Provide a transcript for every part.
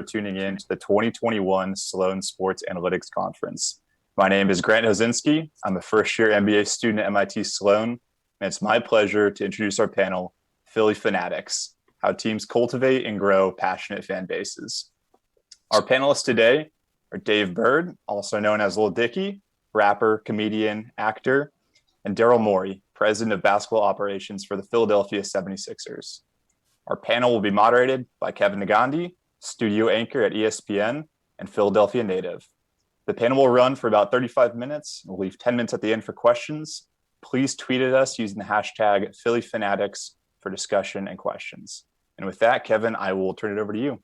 tuning in to the 2021 Sloan Sports Analytics Conference. My name is Grant Hozinski. I'm a first-year MBA student at MIT Sloan, and it's my pleasure to introduce our panel, Phillie Phanatics, how teams cultivate and grow passionate fan bases. Our panelists today are Dave Bird, also known as Lil Dicky, rapper, comedian, actor, and Daryl Morey, president of basketball operations for the Philadelphia 76ers. Our panel will be moderated by Kevin Nagandi, studio anchor at ESPN and Philadelphia native. The panel will run for about 35 minutes. We'll leave 10 minutes at the end for questions. Please tweet at us using the hashtag PhillyFanatics for discussion and questions. And with that, Kevin, I will turn it over to you.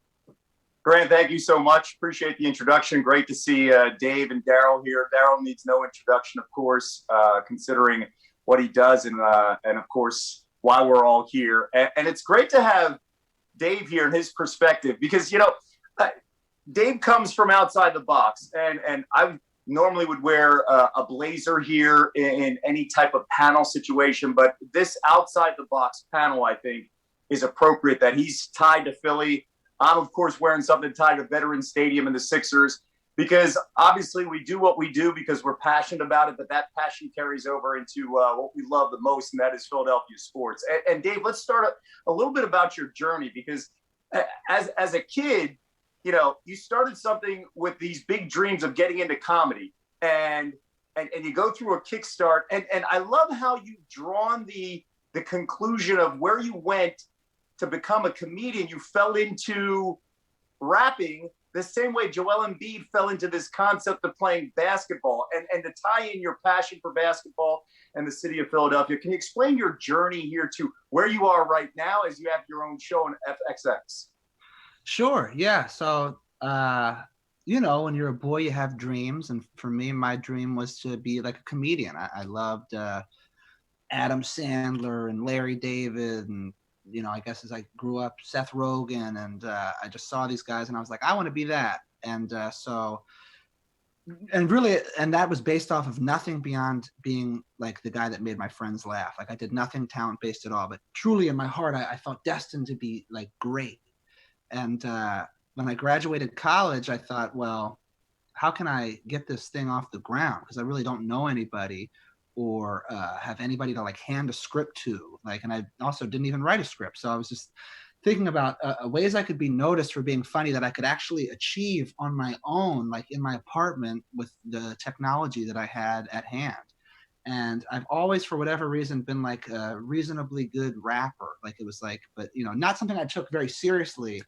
Grant, thank you so much. Appreciate the introduction. Great to see Dave and Daryl here. Daryl needs no introduction, of course, considering what he does and of course, why we're all here. And it's great to have Dave here and his perspective because, Dave comes from outside the box. And I normally would wear a blazer here in any type of panel situation. But this outside the box panel, I think, is appropriate that he's tied to Philly. I'm, of course, wearing something tied to Veterans Stadium and the Sixers because obviously we do what we do because we're passionate about it, but that passion carries over into what we love the most, and that is Philadelphia sports. And Dave, let's start a little bit about your journey because as a kid, you started something with these big dreams of getting into comedy and you go through a kickstart. And I love how you've drawn the conclusion of where you went to become a comedian. You fell into rapping the same way Joel Embiid fell into this concept of playing basketball and to tie in your passion for basketball and the city of Philadelphia. Can you explain your journey here to where you are right now as you have your own show on FXX? Sure. Yeah. So, when you're a boy, you have dreams. And for me, my dream was to be like a comedian. I loved Adam Sandler and Larry David and I guess as I grew up, Seth Rogen, and I just saw these guys and I was like, I want to be that. And that was based off of nothing beyond being like the guy that made my friends laugh. Like I did nothing talent based at all, but truly in my heart, I felt destined to be like great. And when I graduated college, I thought, well, how can I get this thing off the ground? Because I really don't know anybody or have anybody to like hand a script to, and I also didn't even write a script. So I was just thinking about ways I could be noticed for being funny that I could actually achieve on my own, like in my apartment with the technology that I had at hand. And I've always, for whatever reason, been like a reasonably good rapper. Like it was like, but not something I took very seriously,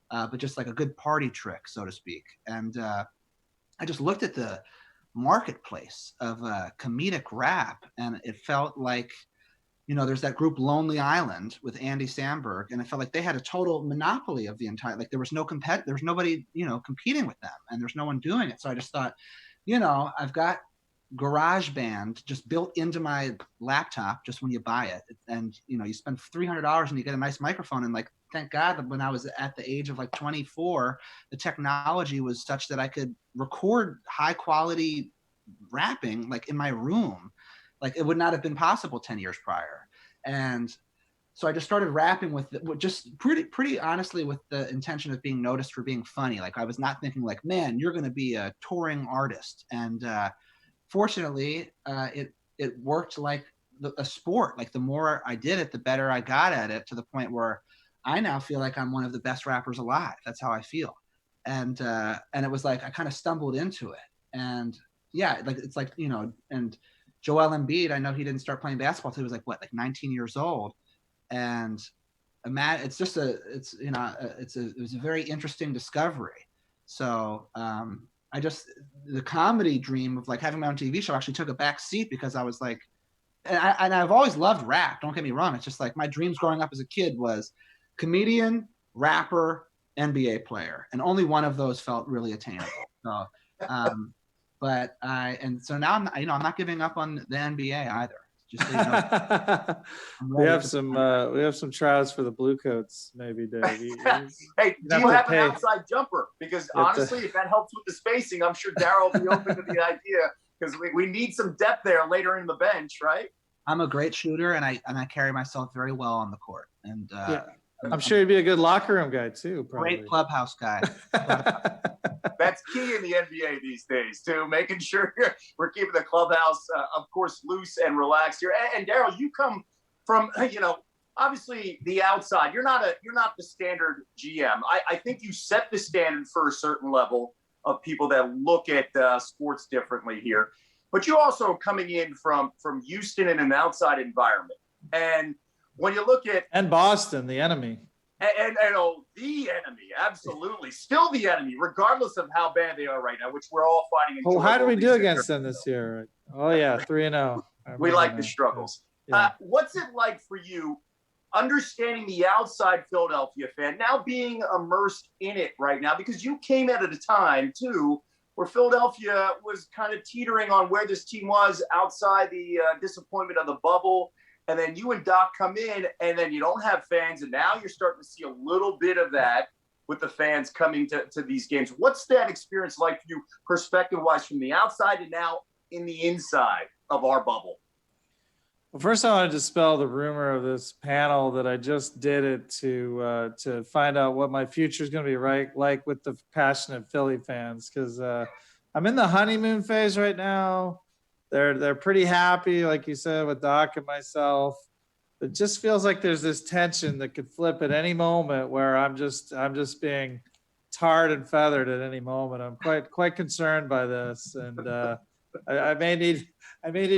but just like a good party trick, so to speak. And I just looked at the marketplace of comedic rap and it felt like there's that group Lonely Island with Andy Samberg, and it felt like they had a total monopoly of the entire, like there was nobody competing with them and there's no one doing it. So I just thought, I've got GarageBand just built into my laptop just when you buy it, and you spend $300 and you get a nice microphone, and like thank God that when I was at the age of like 24, the technology was such that I could record high quality rapping like in my room. Like it would not have been possible 10 years prior. And so I just started rapping with just pretty honestly with the intention of being noticed for being funny. Like I was not thinking like, man, you're going to be a touring artist. And fortunately, it worked like a sport. Like the more I did it, the better I got at it, to the point where I now feel like I'm one of the best rappers alive. That's how I feel. And it was like I kind of stumbled into it. And yeah, like it's like, and Joel Embiid, I know he didn't start playing basketball till he was like 19 years old. And it was a very interesting discovery. So the comedy dream of like having my own TV show actually took a back seat because I was like, and I've always loved rap. Don't get me wrong. It's just like my dreams growing up as a kid was comedian, rapper, NBA player, and only one of those felt really attainable. So, so now I'm not giving up on the NBA either. Just so you know, we have some tryouts for the Blue Coats, maybe, Dave. Hey, do you have an outside jumper? Because honestly, if that helps with the spacing, I'm sure Daryl will be open to the idea, because we need some depth there later in the bench, right? I'm a great shooter, and I carry myself very well on the court. And I'm sure he'd be a good locker room guy too. Probably. Great clubhouse guy. That's key in the NBA these days, too, making sure we're keeping the clubhouse, of course, loose and relaxed here. And Daryl, you come from, obviously the outside. You're not the standard GM. I think you set the standard for a certain level of people that look at sports differently here. But you also coming in from Houston in an outside environment. And when you look at and Boston, the enemy. And the enemy, absolutely. Still the enemy, regardless of how bad they are right now, which we're all fighting. Well, how do we do against them this year? Oh, yeah, 3-0. We like the struggles. Yeah. What's it like for you, understanding the outside Philadelphia fan, now being immersed in it right now? Because you came at a time, too, where Philadelphia was kind of teetering on where this team was outside the disappointment of the bubble. And then you and Doc come in, and then you don't have fans, and now you're starting to see a little bit of that with the fans coming to these games. What's that experience like for you, perspective-wise, from the outside and now in the inside of our bubble? Well, first I want to dispel the rumor of this panel that I just did it to find out what my future is going to be like with the passionate Philly fans, because I'm in the honeymoon phase right now. They're pretty happy, like you said, with Doc and myself. It just feels like there's this tension that could flip at any moment where I'm just being tarred and feathered at any moment. I'm quite concerned by this, and I may need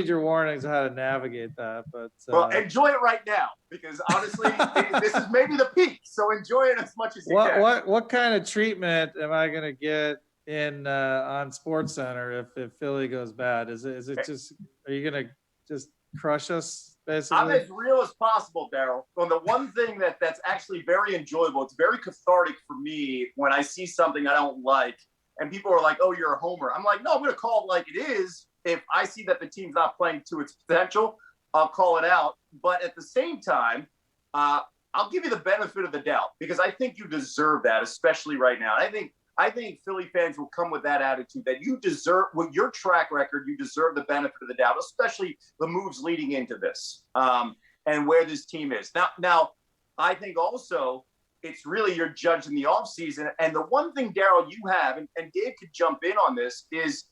your warnings on how to navigate that. But well, enjoy it right now, because honestly, this is maybe the peak. So enjoy it as much as you can. What kind of treatment am I going to get in on SportsCenter if Philly goes bad? Is it just, are you gonna just crush us basically? I'm as real as possible, Daryl. Well, the one thing that's actually very enjoyable, it's very cathartic for me when I see something I don't like and people are like, oh, you're a homer. I'm like, no, I'm gonna call it like it is. If I see that the team's not playing to its potential, I'll call it out. But at the same time, I'll give you the benefit of the doubt, because I think you deserve that, especially right now. And I think Philly fans will come with that attitude that you deserve, with your track record, you deserve the benefit of the doubt, especially the moves leading into this and where this team is. Now, I think also it's really you're judging the offseason. And the one thing, Daryl, you have, and Dave could jump in on this, is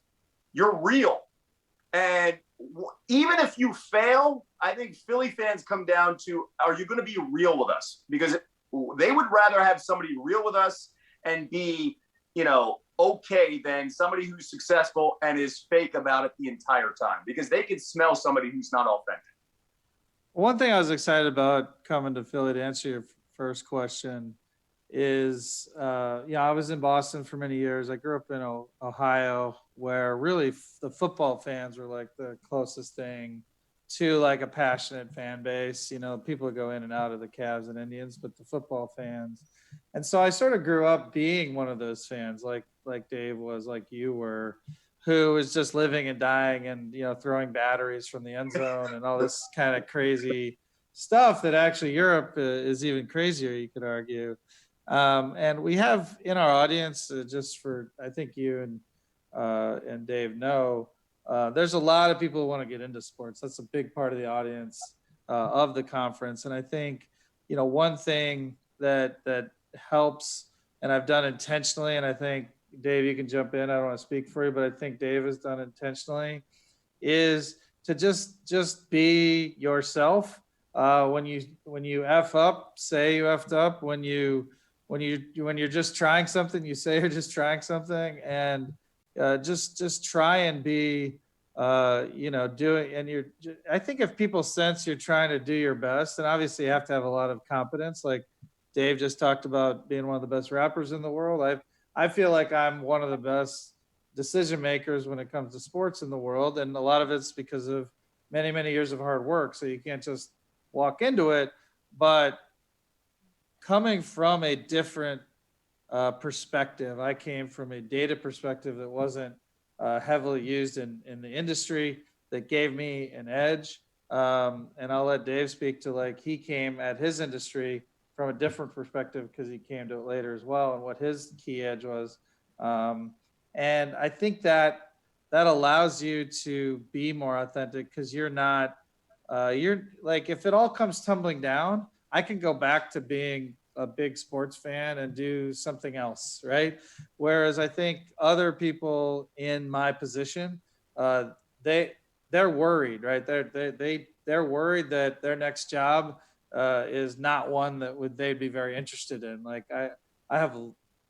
you're real. And even if you fail, I think Philly fans come down to, are you going to be real with us? Because they would rather have somebody real with us and be okay than somebody who's successful and is fake about it the entire time, because they can smell somebody who's not authentic. One thing I was excited about coming to Philly, to answer your first question, is, I was in Boston for many years. I grew up in Ohio, where really the football fans were like the closest thing to like a passionate fan base. People go in and out of the Cavs and Indians, but the football fans. And so I sort of grew up being one of those fans, like Dave was, like you were, who was just living and dying and, throwing batteries from the end zone and all this kind of crazy stuff that actually Europe is even crazier, you could argue. And we have in our audience, just for, I think you and Dave know, there's a lot of people who want to get into sports. That's a big part of the audience of the conference. And I think, one thing that helps, and I've done intentionally, and I think, Dave, you can jump in. I don't want to speak for you, but I think Dave has done intentionally, is to just be yourself. When you F up, say you effed up. When you're just trying something, you say you're just trying something, and just try and be doing. And I think if people sense you're trying to do your best, and obviously you have to have a lot of competence, like Dave just talked about being one of the best rappers in the world. I feel like I'm one of the best decision makers when it comes to sports in the world. And a lot of it's because of many, many years of hard work. So you can't just walk into it. But coming from a different perspective, I came from a data perspective that wasn't heavily used in the industry, that gave me an edge. And I'll let Dave speak to, like, he came at his industry from a different perspective because he came to it later as well, and what his key edge was. And I think that allows you to be more authentic, because you're not, you're like, if it all comes tumbling down, I can go back to being a big sports fan and do something else, right? Whereas I think other people in my position, uh, they they're worried, right? They're worried that their next job is not one that they'd be very interested in. Like I have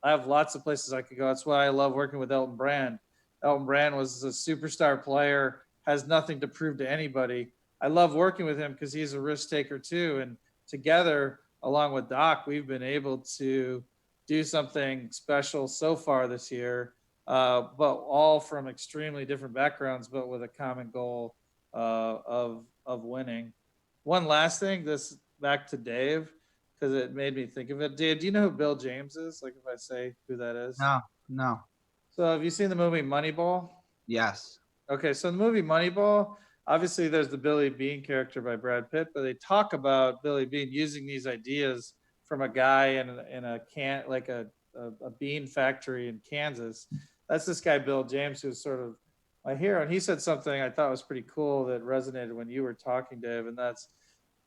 I have lots of places I could go. That's why I love working with Elton Brand. Elton Brand was a superstar player, has nothing to prove to anybody. I love working with him because he's a risk taker too. And together, along with Doc, we've been able to do something special so far this year, but all from extremely different backgrounds, but with a common goal of winning. One last thing, this back to Dave, because it made me think of it. Dave, do you know who Bill James is? Like if I say who that is? No, no. So have you seen the movie Moneyball? Yes. Okay, so in the movie Moneyball, obviously there's the Billy Bean character by Brad Pitt, but they talk about Billy Bean using these ideas from a guy in a can like a bean factory in Kansas. That's this guy Bill James, who's sort of my hero, and he said something I thought was pretty cool that resonated when you were talking, Dave, and that's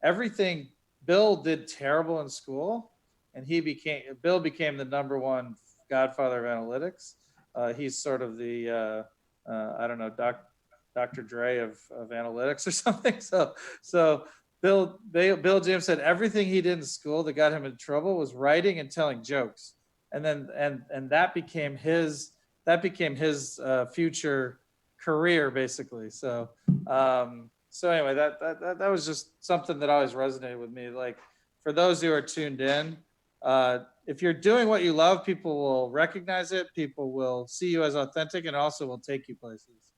everything. Bill did terrible in school, and Bill became the number one godfather of analytics. He's sort of the I don't know, Dr. Dre of analytics or something. So Bill James said everything he did in school that got him in trouble was writing and telling jokes, and then and that became his future career basically. So anyway, that was just something that always resonated with me. Like for those who are tuned in, if you're doing what you love, people will recognize it. People will see you as authentic, and also will take you places.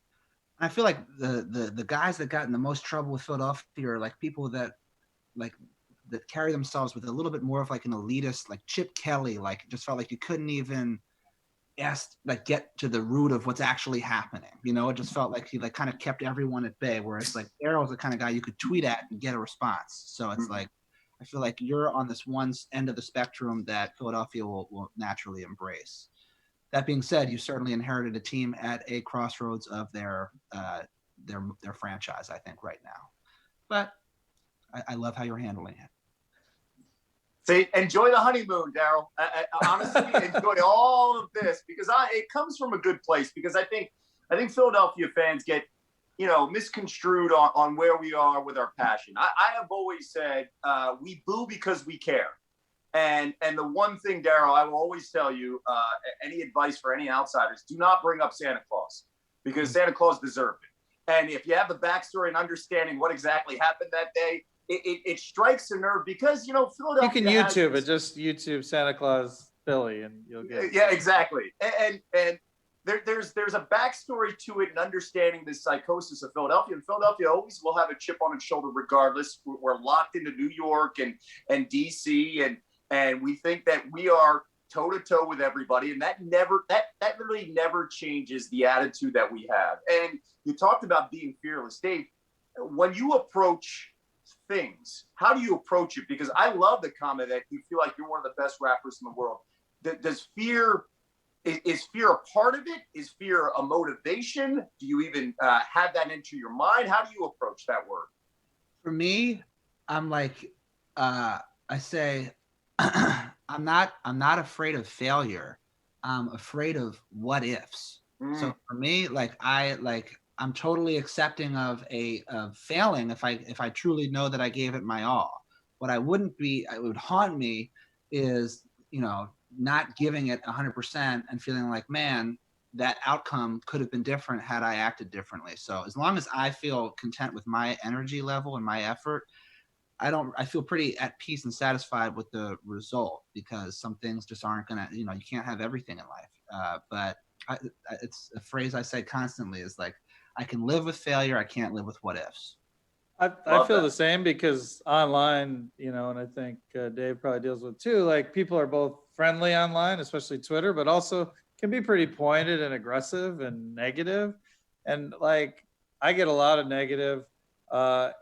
I feel like the guys that got in the most trouble with Philadelphia are like people that like that carry themselves with a little bit more of like an elitist, like Chip Kelly, like just felt like you couldn't even get to the root of what's actually happening. You know, it just felt like he like kind of kept everyone at bay. Whereas like Daryl's the kind of guy you could tweet at and get a response. So it's like I feel like you're on this one end of the spectrum that Philadelphia will naturally embrace. That being said, you certainly inherited a team at a crossroads of their franchise, I think, right now. But I love how you're handling it. Say, enjoy the honeymoon, Daryl. Honestly, enjoy all of this because it comes from a good place. Because I think Philadelphia fans get misconstrued on where we are with our passion. I have always said we boo because we care. And the one thing, Daryl, I will always tell you, any advice for any outsiders, do not bring up Santa Claus because Santa Claus deserved it. And if you have the backstory and understanding what exactly happened that day, it strikes a nerve because, Philadelphia. You can YouTube it, just YouTube Santa Claus Philly and you'll get it. Yeah, exactly. And there's a backstory to it and understanding the psychosis of Philadelphia. And Philadelphia always will have a chip on its shoulder regardless. We're locked into New York and DC and we think that we are toe-to-toe with everybody, and that really never changes the attitude that we have. And you talked about being fearless. Dave, when you approach things, how do you approach it? Because I love the comment that you feel like you're one of the best rappers in the world. Does fear, is fear a part of it? Is fear a motivation? Do you even have that into your mind? How do you approach that word? For me, I'm like, I say, I'm not afraid of failure. I'm afraid of what ifs. So for me, I'm totally accepting of failing if I truly know that I gave it my all. What it would haunt me is, not giving it 100% and feeling like, man, that outcome could have been different had I acted differently. So as long as I feel content with my energy level and my effort, I feel pretty at peace and satisfied with the result because some things just aren't gonna, you can't have everything in life. But it's a phrase I say constantly is like, I can live with failure. I can't live with what ifs. I feel the same because online, and I think Dave probably deals with too, like people are both friendly online, especially Twitter, but also can be pretty pointed and aggressive and negative. And like, I get a lot of negative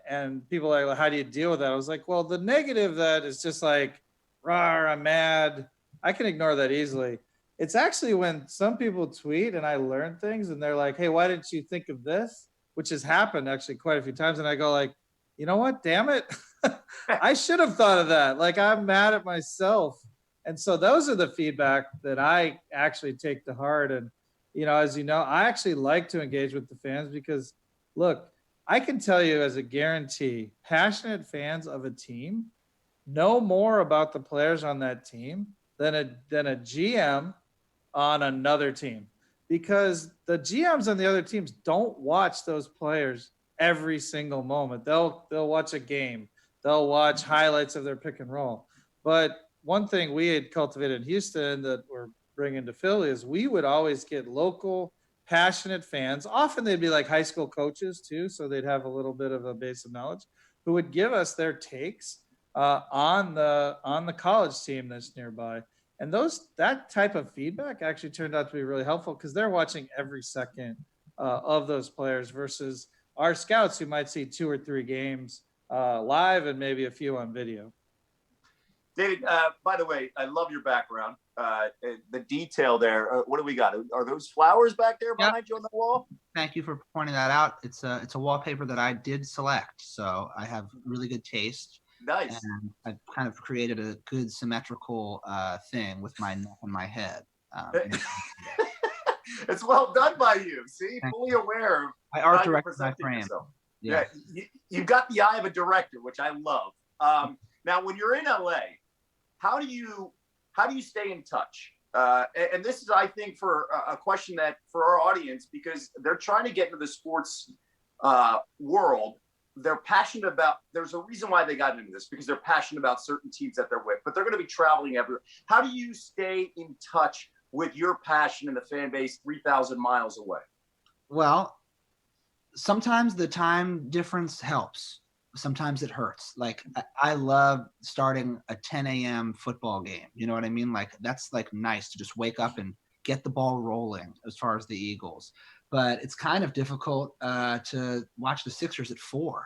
and people are like, how do you deal with that? I was like, well, the negative that is just like, rawr, I'm mad. I can ignore that easily. It's actually when some people tweet and I learn things and they're like, hey, why didn't you think of this? Which has happened actually quite a few times. And I go like, you know what, damn it. I should have thought of that. Like, I'm mad at myself. And so those are the feedback that I actually take to heart. And, as you know, I actually like to engage with the fans because, look, I can tell you as a guarantee, passionate fans of a team know more about the players on that team than a GM on another team, because the GMs on the other teams don't watch those players every single moment. They'll watch a game, they'll watch highlights of their pick and roll. But one thing we had cultivated in Houston that we're bringing to Philly is we would always get local passionate fans. Often they'd be like high school coaches too, so they'd have a little bit of a base of knowledge, who would give us their takes on the college team that's nearby. And that type of feedback actually turned out to be really helpful because they're watching every second of those players versus our scouts who might see 2 or 3 games live and maybe a few on video. David, by the way, I love your background. The detail there. What do we got? Are those flowers back there behind you on the wall? Thank you for pointing that out. It's a wallpaper that I did select, so I have really good taste. Nice. And I've kind of created a good symmetrical thing with my neck and my head. It's well done by you. See, fully aware of I art directed my frame. Yourself. Yeah, you've got the eye of a director, which I love. Now, when you're in LA, how do you stay in touch? And this is, I think, for a question that for our audience, because they're trying to get into the sports world. They're passionate about, there's a reason why they got into this, because they're passionate about certain teams that they're with, but they're going to be traveling everywhere. How do you stay in touch with your passion and the fan base 3,000 miles away? Well, sometimes the time difference helps. Sometimes it hurts. Like, I love starting a 10 a.m. football game. You know what I mean? Like, that's like nice to just wake up and get the ball rolling as far as the Eagles. But it's kind of difficult to watch the Sixers at 4,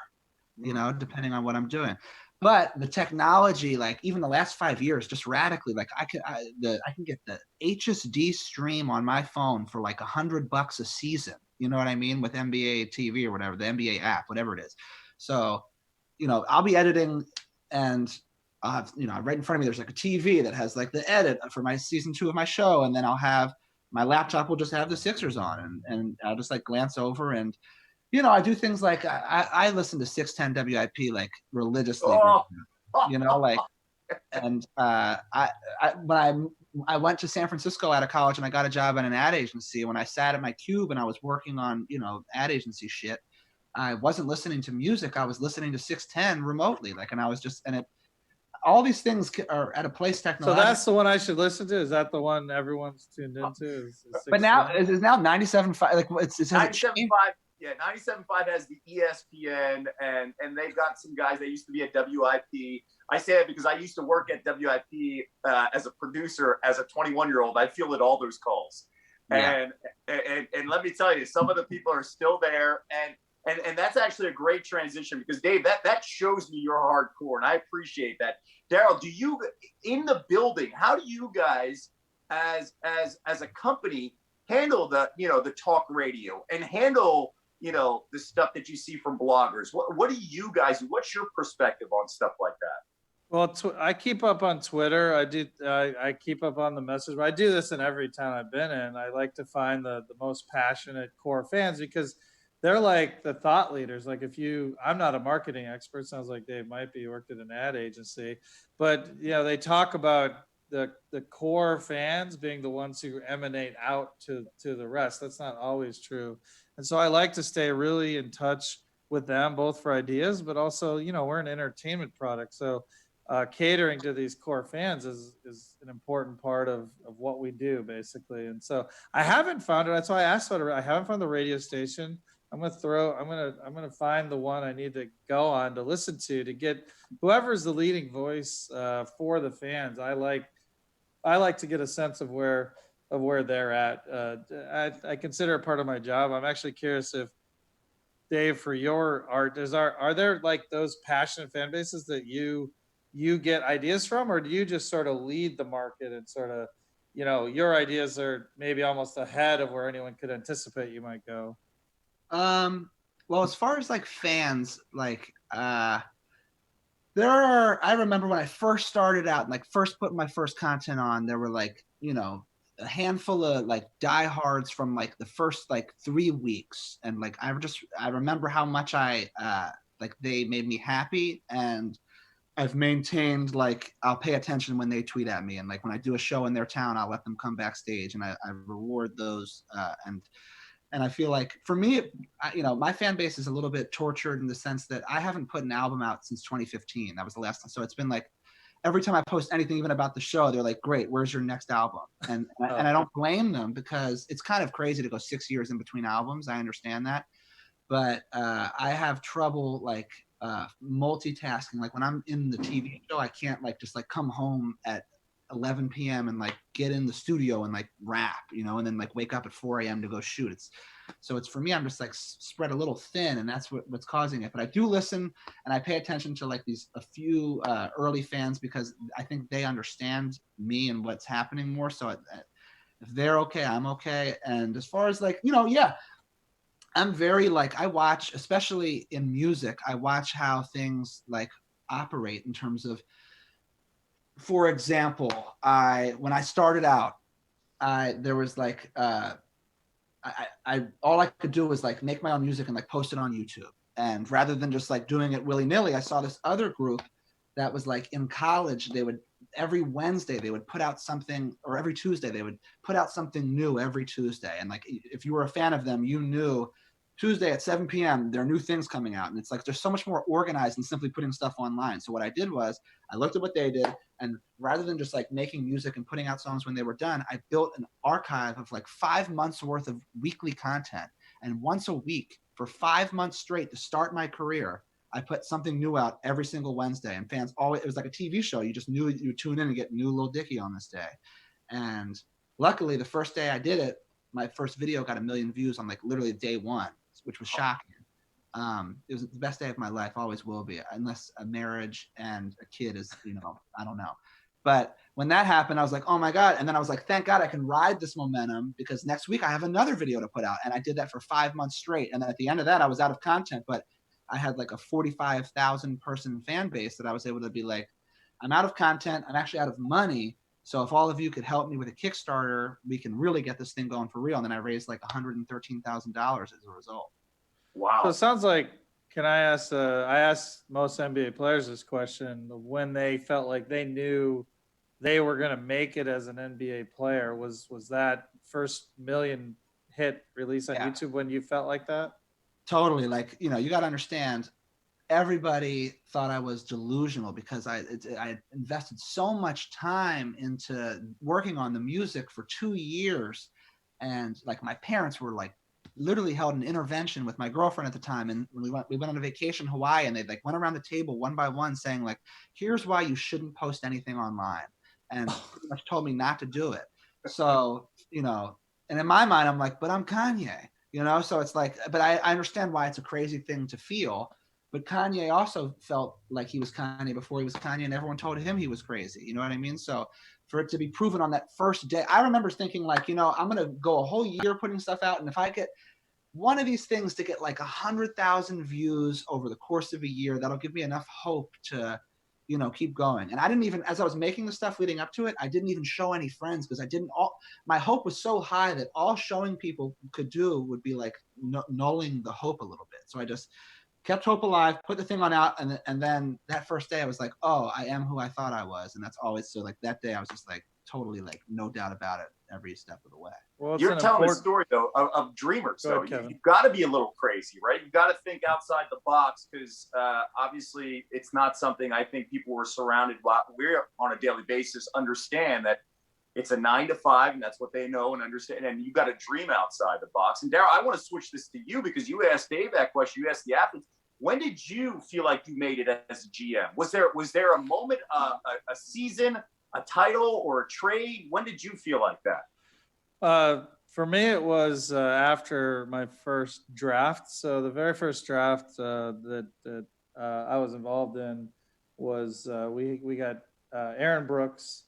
depending on what I'm doing. But the technology, like even the last 5 years, just radically, like I can get the HSD stream on my phone for like $100 a season. You know what I mean? With NBA TV or whatever, the NBA app, whatever it is. So, I'll be editing and I'll have, right in front of me, there's like a TV that has like the edit for my season 2 of my show. And then I'll have, my laptop will just have the Sixers on and I'll just like glance over and, I do things like I listen to 610 WIP like religiously, like, and when I went to San Francisco out of college and I got a job at an ad agency. When I sat at my cube and I was working on, ad agency shit, I wasn't listening to music. I was listening to 610 remotely. Like, and I was just, all these things are at a place technologically. So that's the one I should listen to? Is that the one everyone's tuned into? But now it's now 97.5. Like it's 97.5. Yeah, 97.5 has the ESPN, and they've got some guys. They used to be at WIP. I say that because I used to work at WIP as a producer as a 21-year-old. I fielded all those calls, and let me tell you, some of the people are still there, and that's actually a great transition because Dave, that shows me you're hardcore, and I appreciate that. Daryl, do you in the building? How do you guys, as a company, handle the talk radio and handle the stuff that you see from bloggers? What do you guys do? What's your perspective on stuff like that? Well, I keep up on Twitter. I keep up on the message. I do this in every town I've been in. I like to find the most passionate core fans because they're like the thought leaders. Like I'm not a marketing expert. Sounds like Dave might be. Worked at an ad agency, but they talk about the core fans being the ones who emanate out to the rest. That's not always true. And so I like to stay really in touch with them, both for ideas, but also, we're an entertainment product. So catering to these core fans is an important part of what we do, basically. And so I haven't found it. That's why I asked about it. I haven't found the radio station. I'm gonna find the one I need to go on to listen to get whoever's the leading voice for the fans. I like to get a sense of where they're at. I consider it part of my job. I'm actually curious if, Dave, for your art, are there like those passionate fan bases that you get ideas from, or do you just sort of lead the market and sort of, your ideas are maybe almost ahead of where anyone could anticipate you might go? Well, as far as like fans, like I remember when I first started out and like first put my first content on, there were like, a handful of like diehards from like the first like 3 weeks. And like, I remember how much like they made me happy. And I've maintained like, I'll pay attention when they tweet at me. And like, when I do a show in their town, I'll let them come backstage and I reward those. And I feel like for me, my fan base is a little bit tortured in the sense that I haven't put an album out since 2015. That was the last time. So it's been like every time I post anything, even about the show, they're like, great, where's your next album? And I don't blame them because it's kind of crazy to go 6 years in between albums. I understand that. But I have trouble like multitasking. Like when I'm in the TV show, I can't like just like come home at 11 p.m. and like get in the studio and like rap, and then like wake up at 4 a.m. to go shoot. It's for me, I'm just like spread a little thin, and that's what's causing it. But I do listen and I pay attention to like a few early fans because I think they understand me and what's happening more. So if they're okay, I'm okay. And as far as like, yeah, I'm very like, I watch, especially in music, I watch how things like operate in terms of, for example, when I started out, there was like I all I could do was like make my own music and like post it on YouTube. And rather than just like doing it willy-nilly, I saw this other group that was like in college. They would every Wednesday they would put out something, or every Tuesday they would put out something new every Tuesday. And like if you were a fan of them, you knew Tuesday at 7 p.m. there are new things coming out. And it's like there's so much more organized than simply putting stuff online. So what I did was I looked at what they did, and rather than just like making music and putting out songs when they were done, I built an archive of like 5 months worth of weekly content. And once a week for 5 months straight to start my career, I put something new out every single Wednesday. And fans always, it was like a TV show. You just knew you tune in and get new Lil Dicky on this day. And luckily, the first day I did it, my first video got 1 million views on like literally day one, which was shocking. It was the best day of my life, always will be, unless a marriage and a kid is, I don't know. But when that happened, I was like, oh my God. And then I was like, thank God I can ride this momentum because next week I have another video to put out. And I did that for 5 months straight. And then at the end of that, I was out of content, but I had like a 45,000 person fan base that I was able to be like, I'm out of content. I'm actually out of money. So if all of you could help me with a Kickstarter, we can really get this thing going for real. And then I raised like $113,000 as a result. Wow. So it sounds like, can I ask, I asked most NBA players this question, when they felt like they knew they were going to make it as an NBA player, was that first million hit release on YouTube when you felt like that? Totally. Like, you got to understand, everybody thought I was delusional because I invested so much time into working on the music for 2 years. And like my parents were like, literally held an intervention with my girlfriend at the time. And we went on a vacation in Hawaii, and they like went around the table one by one saying like, here's why you shouldn't post anything online. And pretty much told me not to do it. So, and in my mind, I'm like, but I'm Kanye, so it's like, but I understand why it's a crazy thing to feel. But Kanye also felt like he was Kanye before he was Kanye, and everyone told him he was crazy. You know what I mean? So for it to be proven on that first day, I remember thinking like, I'm going to go a whole year putting stuff out. And if I get one of these things to get like 100,000 views over the course of a year, that'll give me enough hope to, keep going. And I didn't even, as I was making the stuff leading up to it, I didn't even show any friends because my hope was so high that all showing people could do would be like nulling the hope a little bit. So I just kept hope alive, put the thing on out. And then that first day I was like, oh, I am who I thought I was. And that's always, so like that day I was just like, totally like no doubt about it every step of the way. Well, you're telling a story though of dreamers. So you've got to be a little crazy, right? You've got to think outside the box because obviously it's not something I think people were surrounded by. We're on a daily basis understand that it's a 9 to 5, and that's what they know and understand. And you got to dream outside the box. And Daryl, I want to switch this to you because you asked Dave that question. You asked the athletes. When did you feel like you made it as a GM? Was there a moment, a season, a title, or a trade? When did you feel like that? For me, it was after my first draft. So the very first draft that I was involved in was we got Aaron Brooks,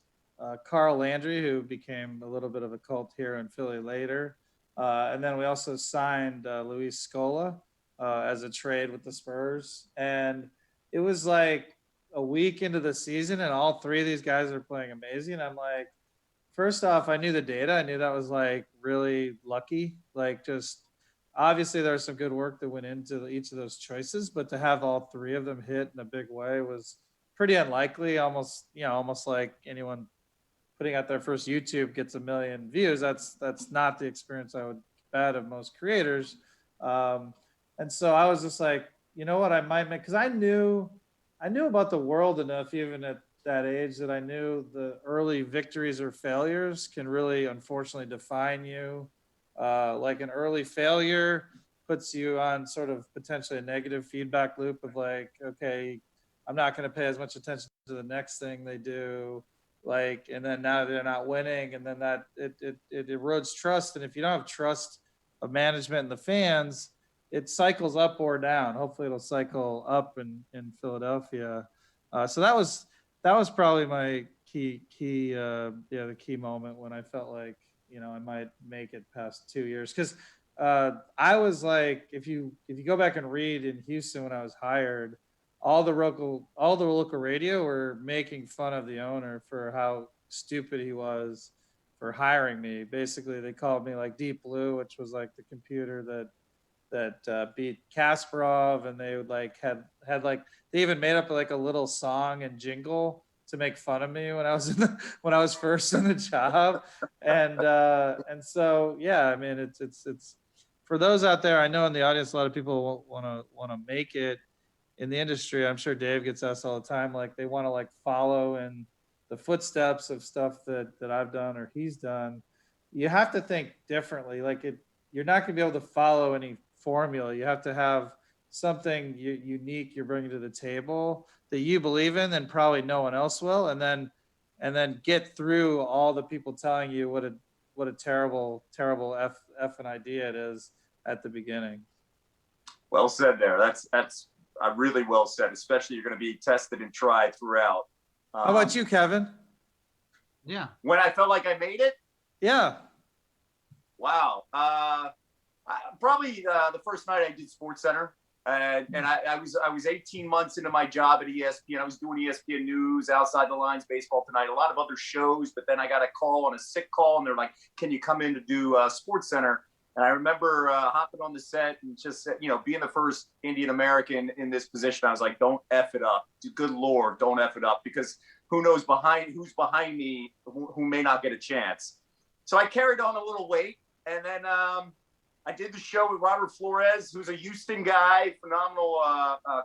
Carl Landry, who became a little bit of a cult here in Philly later. And then we also signed Luis Scola. as a trade with the Spurs. And it was like a week into the season and all three of these guys are playing amazing. I'm like, first off, I knew the data. I knew that was like really lucky. Like, just obviously there was some good work that went into each of those choices, but to have all three of them hit in a big way was pretty unlikely. Almost, almost like anyone putting out their first YouTube gets 1 million views. That's not the experience I would bet of most creators. And so I was just like, you know what, I might make, because I knew about the world enough, even at that age, that I knew the early victories or failures can really, unfortunately, define you. Like an early failure puts you on sort of potentially a negative feedback loop of like, okay, I'm not going to pay as much attention to the next thing they do. Like, and then now they're not winning, and then that it erodes trust. And if you don't have trust of management and the fans, it cycles up or down. Hopefully it'll cycle up in Philadelphia. So that was probably my key the key moment when I felt like, I might make it past 2 years. Cause I was like, if you go back and read in Houston when I was hired, all the local radio were making fun of the owner for how stupid he was for hiring me. Basically, they called me like Deep Blue, which was like the computer that beat Kasparov, and they would like had like, they even made up like a little song and jingle to make fun of me when I was when I was first in the job, and so yeah, I mean it's for those out there. I know in the audience a lot of people want to make it in the industry. I'm sure Dave gets asked all the time, like they want to like follow in the footsteps of stuff that I've done or he's done. You have to think differently. Like you're not going to be able to follow any formula. You have to have something unique you're bringing to the table that you believe in, and probably no one else will. And then get through all the people telling you what a terrible effing idea it is at the beginning. Well said there. That's really well said. Especially you're going to be tested and tried throughout. How about you, Kevin? Yeah. When I felt like I made it? Yeah. Wow. Probably the first night I did SportsCenter, and I was 18 months into my job at ESPN. I was doing ESPN News, Outside the Lines, Baseball Tonight, a lot of other shows. But then I got a call on a sick call, and they're like, "Can you come in to do SportsCenter?" And I remember hopping on the set and just, being the first Indian American in this position, I was like, "Don't F it up. Good Lord, don't F it up," because who knows who's behind me who may not get a chance. So I carried on a little weight, and then I did the show with Robert Flores, who's a Houston guy, phenomenal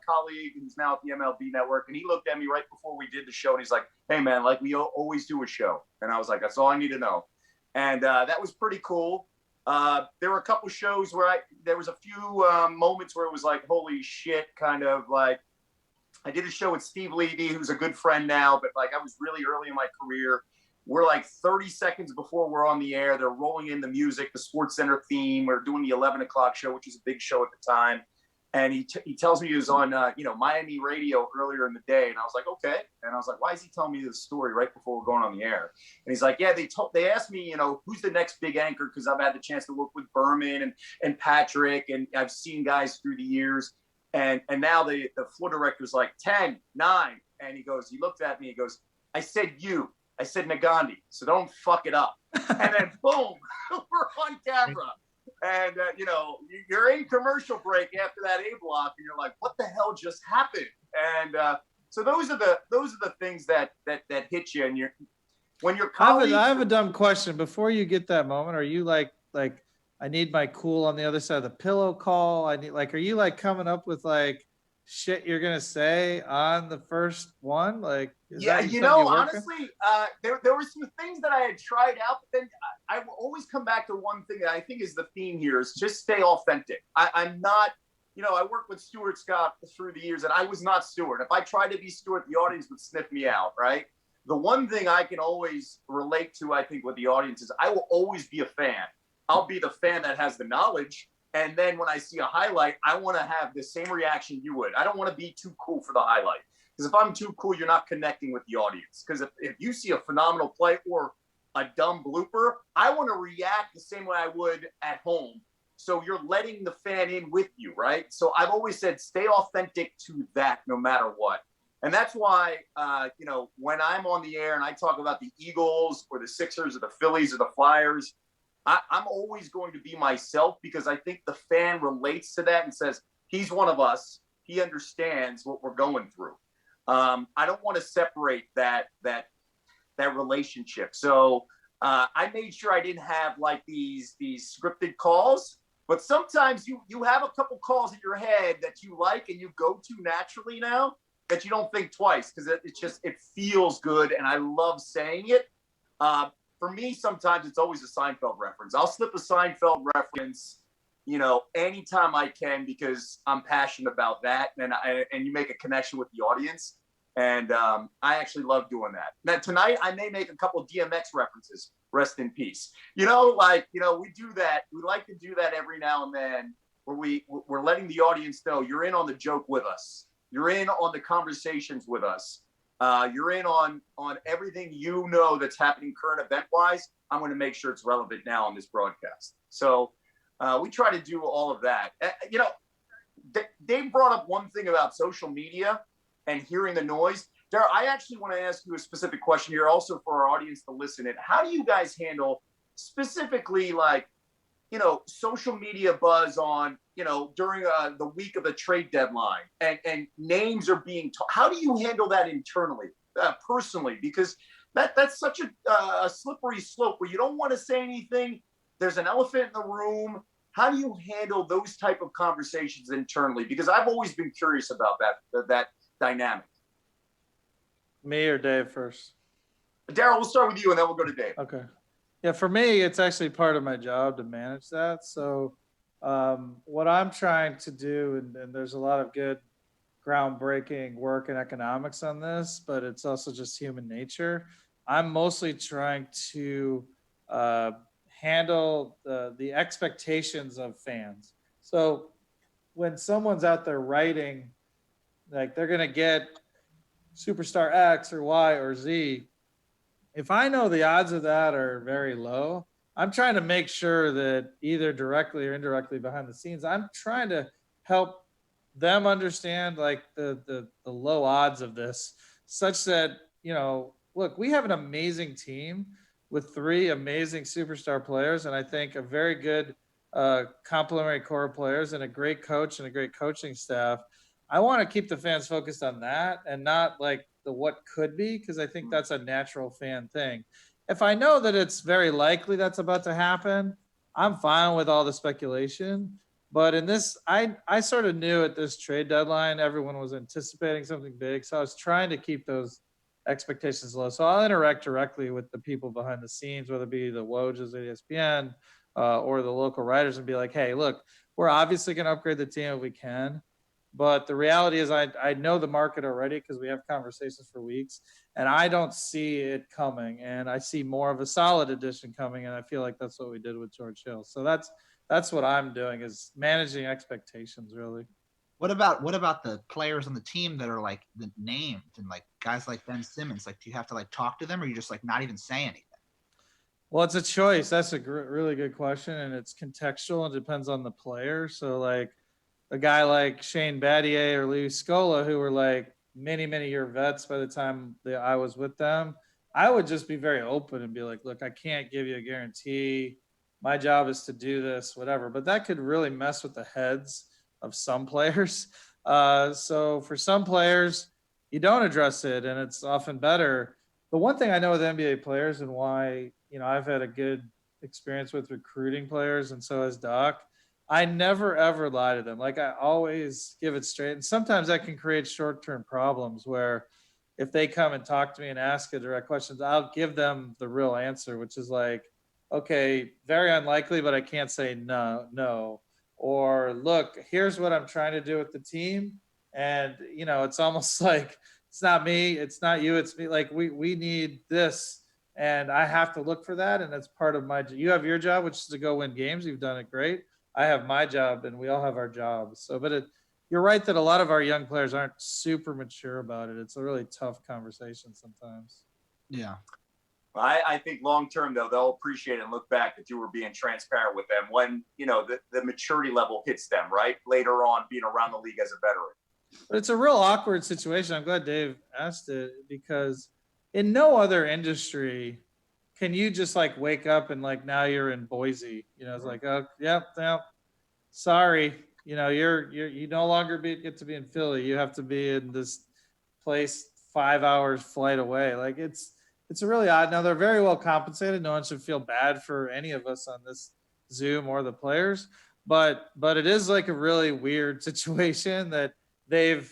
colleague who's now at the MLB Network. And he looked at me right before we did the show, and he's like, "Hey, man, like we always do a show." And I was like, "That's all I need to know." And that was pretty cool. There were a couple shows where there was a few moments where it was like, holy shit, kind of like, I did a show with Steve Levy, who's a good friend now, but like I was really early in my career. We're like 30 seconds before we're on the air. They're rolling in the music, the SportsCenter theme. We're doing the 11 o'clock show, which is a big show at the time. And he tells me he was on, Miami radio earlier in the day. And I was like, okay. And I was like, why is he telling me this story right before we're going on the air? And he's like, yeah, they asked me, who's the next big anchor? Cause I've had the chance to work with Berman and Patrick, and I've seen guys through the years. And now the floor director's like 10, 9. And he looked at me, he goes, I said Nagandi, so don't fuck it up. And then boom, we're on camera. And, you're in commercial break after that A block, and you're like, what the hell just happened? And so those are the things that hit you. And when you're colleagues. I have a dumb question. Before you get that moment, are you like I need my cool on the other side of the pillow call? are you like coming up with like shit you're gonna say on the first one? Like, yeah, honestly, there were some things that I had tried out, but then I will always come back to one thing that I think is the theme here is just stay authentic. I'm not, I worked with Stuart Scott through the years, and I was not Stuart. If I tried to be Stuart, the audience would sniff me out, right? The one thing I can always relate to, I think, with the audience is I will always be a fan. I'll be the fan that has the knowledge. And then when I see a highlight, I want to have the same reaction you would. I don't want to be too cool for the highlight. Because if I'm too cool, you're not connecting with the audience. Because if you see a phenomenal play or a dumb blooper, I want to react the same way I would at home So you're letting the fan in with you, right? So I've always said, stay authentic to that no matter what. And that's why, when I'm on the air and I talk about the Eagles or the Sixers or the Phillies or the Flyers, I'm always going to be myself, because I think the fan relates to that and says, he's one of us. He understands what we're going through. I don't want to separate that relationship. So I made sure I didn't have like these scripted calls, but sometimes you have a couple calls in your head that you like and you go to naturally now, that you don't think twice, because it feels good, and I love saying it. For me, sometimes it's always a Seinfeld reference. I'll slip a Seinfeld reference, anytime I can, because I'm passionate about that, and you make a connection with the audience. And I actually love doing that. Now, tonight, I may make a couple of DMX references. Rest in peace. We do that. We like to do that every now and then, where we're letting the audience know you're in on the joke with us. You're in on the conversations with us. You're in on everything that's happening current event-wise. I'm going to make sure it's relevant now on this broadcast. So we try to do all of that. Dave brought up one thing about social media and hearing the noise. Darryl, I actually want to ask you a specific question here also for our audience to listen in. How do you guys handle specifically social media buzz on, during the week of the trade deadline and names are being how do you handle that internally, personally? Because that's such a slippery slope where you don't want to say anything. There's an elephant in the room. How do you handle those type of conversations internally? Because I've always been curious about that dynamic. Me or Dave first? Darryl, we'll start with you and then we'll go to Dave. Okay. Yeah, for me, it's actually part of my job to manage that. So what I'm trying to do, and there's a lot of good groundbreaking work in economics on this, but it's also just human nature. I'm mostly trying to handle the expectations of fans. So when someone's out there writing, like they're going to get superstar X or Y or Z, if I know the odds of that are very low, I'm trying to make sure that either directly or indirectly behind the scenes, I'm trying to help them understand like the low odds of this, such that, look, we have an amazing team with 3 amazing superstar players, and I think a very good complementary core of players and a great coach and a great coaching staff. I want to keep the fans focused on that and not like the what could be, because I think that's a natural fan thing. If I know that it's very likely that's about to happen, I'm fine with all the speculation. But in this, I sort of knew at this trade deadline, everyone was anticipating something big. So I was trying to keep those expectations low. So I'll interact directly with the people behind the scenes, whether it be the Wojs at ESPN or the local writers, and be like, hey, look, we're obviously going to upgrade the team if we can. But the reality is I know the market already because we have conversations for weeks, and I don't see it coming. And I see more of a solid addition coming, and I feel like that's what we did with George Hill. So that's what I'm doing, is managing expectations, really. What about the players on the team that are like the named and like guys like Ben Simmons? Like, do you have to like talk to them, or you just like not even say anything? Well, it's a choice. That's a really good question, and it's contextual and depends on the player. So like a guy like Shane Battier or Louis Scola, who were like many year vets by the time I was with them, I would just be very open and be like, look, I can't give you a guarantee. My job is to do this, whatever. But that could really mess with the heads of some players. So for some players, you don't address it, and it's often better. The one thing I know with NBA players, and why, I've had a good experience with recruiting players, and so has Doc, I never ever lie to them. Like, I always give it straight. And sometimes that can create short-term problems where if they come and talk to me and ask a direct questions, I'll give them the real answer, which is like, okay, very unlikely, but I can't say no. Or look, here's what I'm trying to do with the team. And, it's almost like, it's not me, it's not you, it's me. Like, we need this, and I have to look for that. And that's part of you have your job, which is to go win games. You've done it great. I have my job, and we all have our jobs. So, but you're right that a lot of our young players aren't super mature about it. It's a really tough conversation sometimes. Yeah. I think long term, though, they'll appreciate it and look back that you were being transparent with them when, you know, the maturity level hits them, right? Later on, being around the league as a veteran. But it's a real awkward situation. I'm glad Dave asked it, because in no other industry can you just like wake up and like now you're in Boise. You know, it's like, oh, yep, sorry. You know, you no longer get to be in Philly. You have to be in this place 5 hours flight away. Like it's a really odd. Now they're very well compensated. No one should feel bad for any of us on this Zoom or the players. But it is like a really weird situation that they've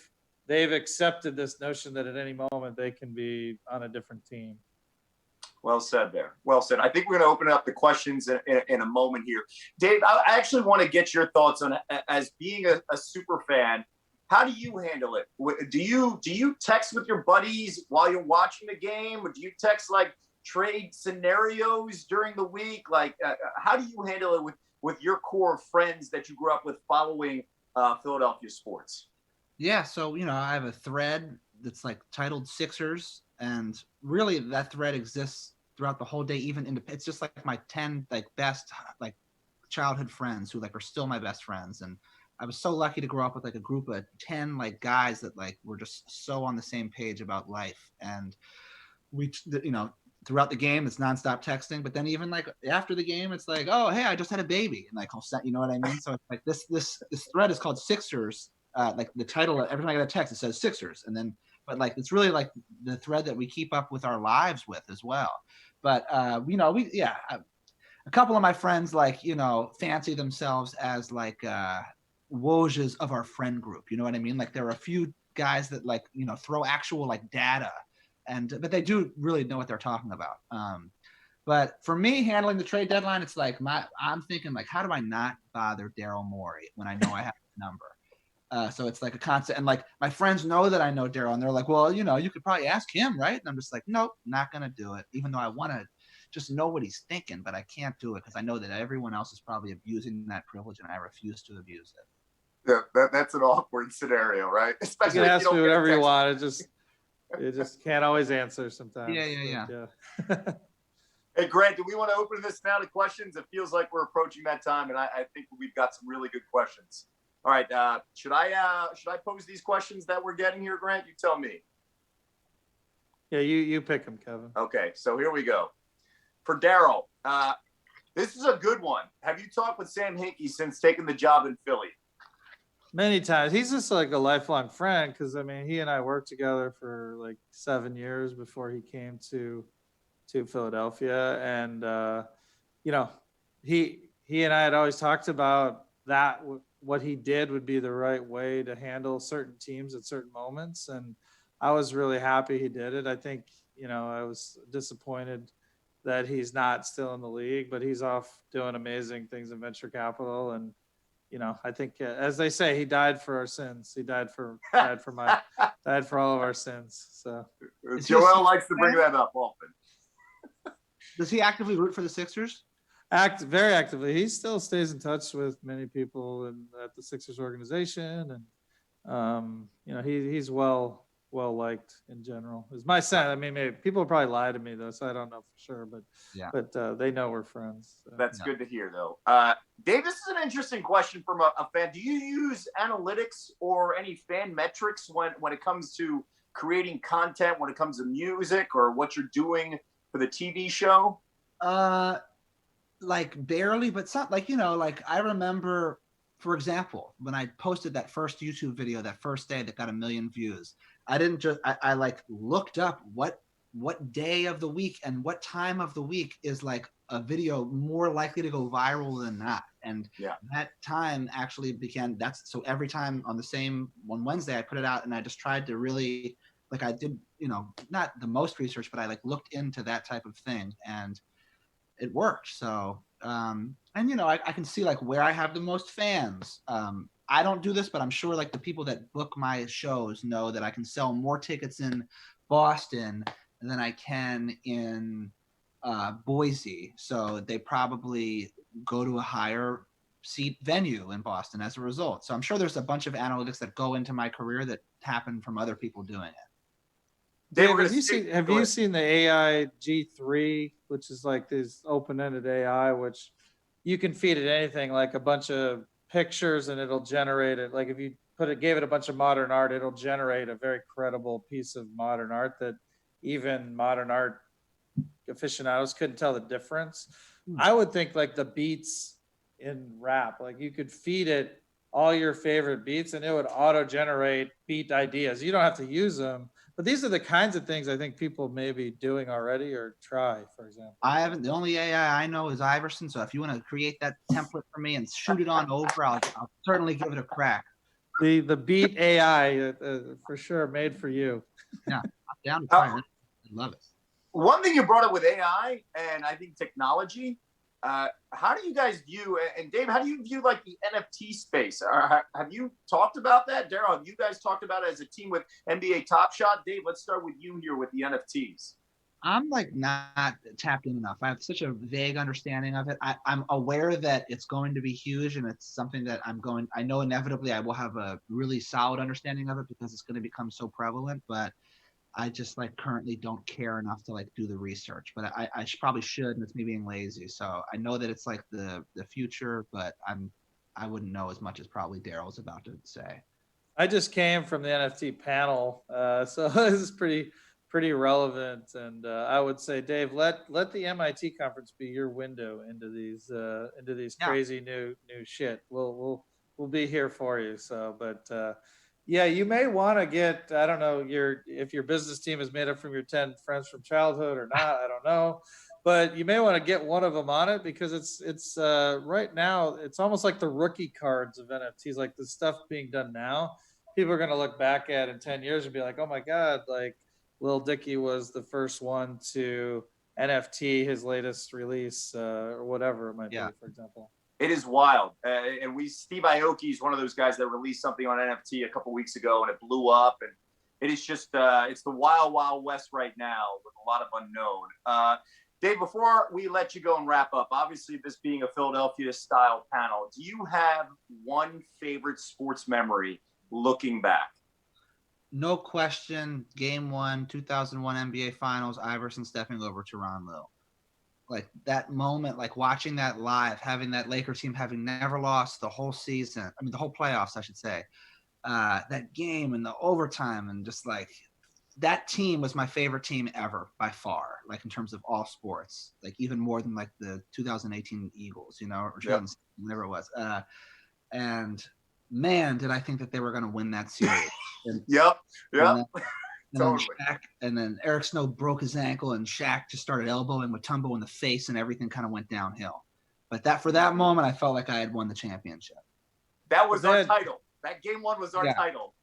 accepted this notion that at any moment they can be on a different team. Well said there. Well said. I think we're going to open up the questions in a moment here. Dave, I actually want to get your thoughts on, as being a super fan, how do you handle it? Do you text with your buddies while you're watching the game? Or do you text like trade scenarios during the week? Like, how do you handle it with your core of friends that you grew up with following Philadelphia sports? Yeah, so I have a thread that's like titled Sixers, and really that thread exists throughout the whole day. It's just like my 10 like best like childhood friends who like are still my best friends, and I was so lucky to grow up with like a group of 10 like guys that like were just so on the same page about life. And we throughout the game it's nonstop texting, but then even like after the game it's like, oh hey, I just had a baby, and like I'll send, you know what I mean? So it's like this thread is called Sixers. Like the title, every time I get a text, it says Sixers. And then, but like, it's really like the thread that we keep up with our lives with as well. But, a couple of my friends, like, fancy themselves as like Wojs of our friend group. You know what I mean? Like there are a few guys that like, throw actual like data, but they do really know what they're talking about. But for me, handling the trade deadline, it's like I'm thinking like, how do I not bother Daryl Morey when I know I have his number? So it's like a constant, and like my friends know that I know Daryl, and they're like, well, you could probably ask him, right? And I'm just like, nope, not gonna do it, even though I want to just know what he's thinking, but I can't do it because I know that everyone else is probably abusing that privilege, and I refuse to abuse it. Yeah, that's an awkward scenario, right? Especially you can ask me whatever you want. You just can't always answer sometimes. Yeah. Hey, Grant, do we want to open this now to questions? It feels like we're approaching that time, and I think we've got some really good questions. All right, should I pose these questions that we're getting here, Grant? You tell me. Yeah, you pick them, Kevin. Okay, so here we go. For Daryl, this is a good one. Have you talked with Sam Hinkie since taking the job in Philly? Many times. He's just like a lifelong friend, because I mean, he and I worked together for like 7 years before he came to Philadelphia, and he and I had always talked about that. What he did would be the right way to handle certain teams at certain moments. And I was really happy he did it. I think, I was disappointed that he's not still in the league, but he's off doing amazing things in venture capital. And, I think, as they say, he died for our sins. He died for all of our sins. So Joel likes to bring that up often. Does he actively root for the Sixers? Very actively. He still stays in touch with many people at the Sixers organization, and he's well liked in general. Is my sense. I mean, maybe people probably lie to me though, so I don't know for sure. But they know we're friends. So. That's good to hear, though. Dave, this is an interesting question from a fan. Do you use analytics or any fan metrics when it comes to creating content? When it comes to music or what you're doing for the TV show? Like barely, but some like like I remember, for example, when I posted that first YouTube video that first day that got 1 million views, I didn't just I like looked up what day of the week and what time of the week is like a video more likely to go viral than not, and that time actually so every time on Wednesday I put it out, and I just tried to really like I did not the most research, but I like looked into that type of thing, and it worked. So, and I can see like where I have the most fans. I don't do this, but I'm sure like the people that book my shows know that I can sell more tickets in Boston than I can in Boise. So they probably go to a higher seat venue in Boston as a result. So I'm sure there's a bunch of analytics that go into my career that happen from other people doing it. Dave, Dave, we're have gonna you stick. seen have Go you ahead. seen the AI G3, which is like this open-ended AI, which you can feed it anything, like a bunch of pictures, and it'll generate it. Like if you gave it a bunch of modern art, it'll generate a very credible piece of modern art that even modern art aficionados couldn't tell the difference. I would think like the beats in rap, like you could feed it all your favorite beats and it would auto generate beat ideas. You don't have to use them, but these are the kinds of things I think people may be doing already or try, for example. I haven't. The only AI I know is Iverson. So if you want to create that template for me and shoot it on over, I'll certainly give it a crack. The beat AI for sure made for you. Yeah, I'm down to try it. I love it. One thing you brought up with AI and I think technology, how do you guys view, and Dave, how do you view like the NFT space? Have you talked about that? Daryl, have you guys talked about it as a team with NBA Top Shot? Dave, let's start with you here with the NFTs. I'm like not tapped in enough. I have such a vague understanding of it. I'm aware that it's going to be huge and it's something that I know inevitably I will have a really solid understanding of it because it's going to become so prevalent, but I just like currently don't care enough to like do the research, but I probably should, and it's me being lazy. So I know that it's like the future, but I wouldn't know as much as probably Daryl's about to say. I just came from the NFT panel, so this is pretty relevant. And I would say, Dave, let the MIT conference be your window into these crazy new shit. We'll be here for you. So, but yeah, you may want to get, I don't know, if your business team is made up from your 10 friends from childhood or not, I don't know. But you may want to get one of them on it because it's right now it's almost like the rookie cards of NFTs, like the stuff being done now. People are going to look back at in 10 years and be like, oh my God, like Lil Dicky was the first one to NFT his latest release or whatever it might be, for example. It is wild. And Steve Aoki is one of those guys that released something on NFT a couple weeks ago and it blew up. And it is just, it's the wild, wild west right now with a lot of unknown. Dave, before we let you go and wrap up, obviously this being a Philadelphia style panel, do you have one favorite sports memory looking back? No question, Game 1, 2001 NBA Finals, Iverson stepping over to Ron Lue. Like that moment, like watching that live, having that Lakers team having never lost the whole season, I mean the whole playoffs, I should say, that game and the overtime and just like that team was my favorite team ever by far, like in terms of all sports, like even more than like the 2018 Eagles, you know, or whatever it was. And man, did I think that they were going to win that series. And, Totally. And then Eric Snow broke his ankle and Shaq just started elbowing Mutombo in the face and everything kind of went downhill. But for that moment, I felt like I had won the championship. That was our title. That Game 1 was our title.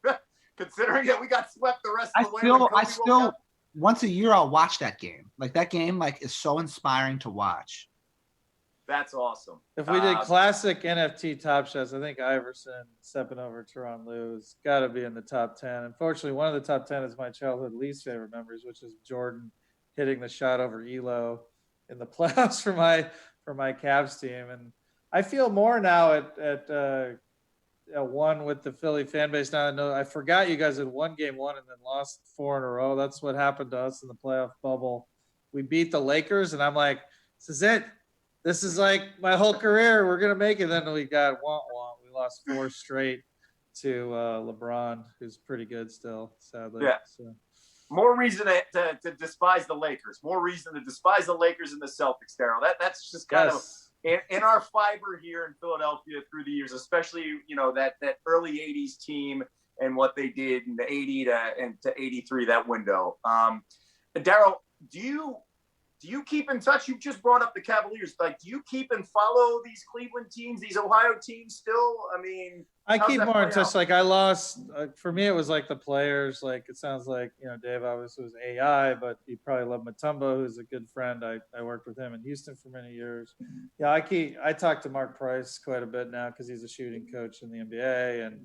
Considering that we got swept the rest of the way. I still once a year I'll watch that game. Like that game like is so inspiring to watch. That's awesome. If we did classic NFT Top Shots, I think Iverson stepping over to Ron Lue has got to be in the top 10. Unfortunately, one of the top 10 is my childhood least favorite memories, which is Jordan hitting the shot over Elo in the playoffs for my Cavs team. And I feel more now at one with the Philly fan base now. I forgot you guys had won Game 1 and then lost 4 in a row. That's what happened to us in the playoff bubble. We beat the Lakers, and I'm like, this is it. This is like my whole career. We're going to make it. Then we got we lost 4 straight to LeBron, who's pretty good still, sadly. Yeah. So. More reason to despise the Lakers. More reason to despise the Lakers and the Celtics, Daryl. That's just kind of in our fiber here in Philadelphia through the years, especially, you know, that early 80s team and what they did in the 80 to 83, that window. Daryl, do you keep in touch? You just brought up the Cavaliers. Like, do you keep and follow these Cleveland teams, these Ohio teams still? I mean, I keep more in touch. Like I lost, for me, it was like the players. Like it sounds like, you know, Dave obviously was AI, but you probably love Mutombo, who's a good friend. I worked with him in Houston for many years. Yeah, I talk to Mark Price quite a bit now because he's a shooting coach in the NBA.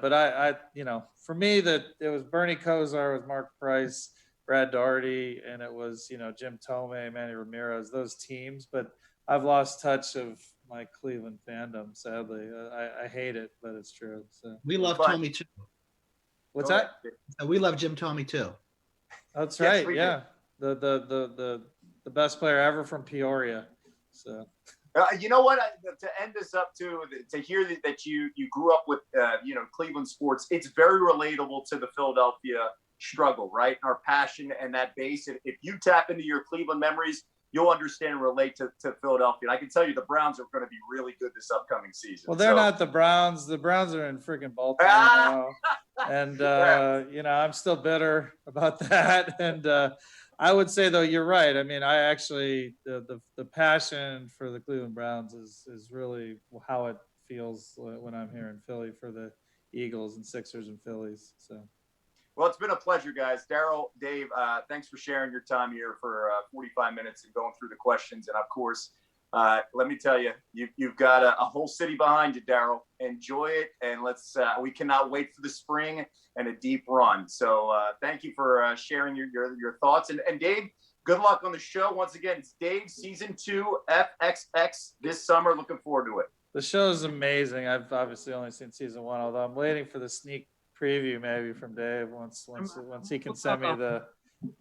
But I you know, for me it was Bernie Kosar, it was Mark Price, Brad Daugherty, and it was, you know, Jim Tomei, Manny Ramirez, those teams. But I've lost touch of my Cleveland fandom, sadly. I hate it, but it's true. So we love Tomey too. What's that? We love Jim Tomey too. That's Yes, right. we Yeah. The best player ever from Peoria. So you know what? To end this up to hear that you grew up with Cleveland sports, it's very relatable to the Philadelphia struggle, right? Our passion and that base. If you tap into your Cleveland memories, you'll understand and relate to Philadelphia. And I can tell you the Browns are going to be really good this upcoming season. well, they're not the Browns. The Browns are in freaking Baltimore now. And I'm still bitter about that. And I would say though, you're right. I mean, I actually the passion for the Cleveland Browns is really how it feels when I'm here in Philly for the Eagles and Sixers and Phillies. So. Well, it's been a pleasure, guys. Daryl, Dave, thanks for sharing your time here for 45 minutes and going through the questions. And of course, let me tell you, you've got a whole city behind you, Daryl. Enjoy it, and we cannot wait for the spring and a deep run. So thank you for sharing your thoughts. And Dave, good luck on the show. Once again, it's Dave Season 2 FXX this summer. Looking forward to it. The show is amazing. I've obviously only seen season 1, although I'm waiting for the sneak preview maybe from Dave once he can send me the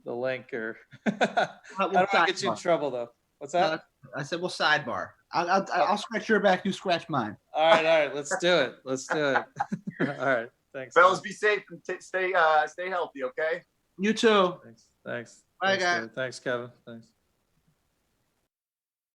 link or I don't want to get you in trouble though. What's that? I said we'll sidebar. I'll scratch your back, you scratch mine. All right. Let's do it. All right. Thanks. Fellas, be safe and stay healthy. Okay. You too. Thanks. Bye, Thanks, guys. Kevin. Thanks, Kevin. Thanks.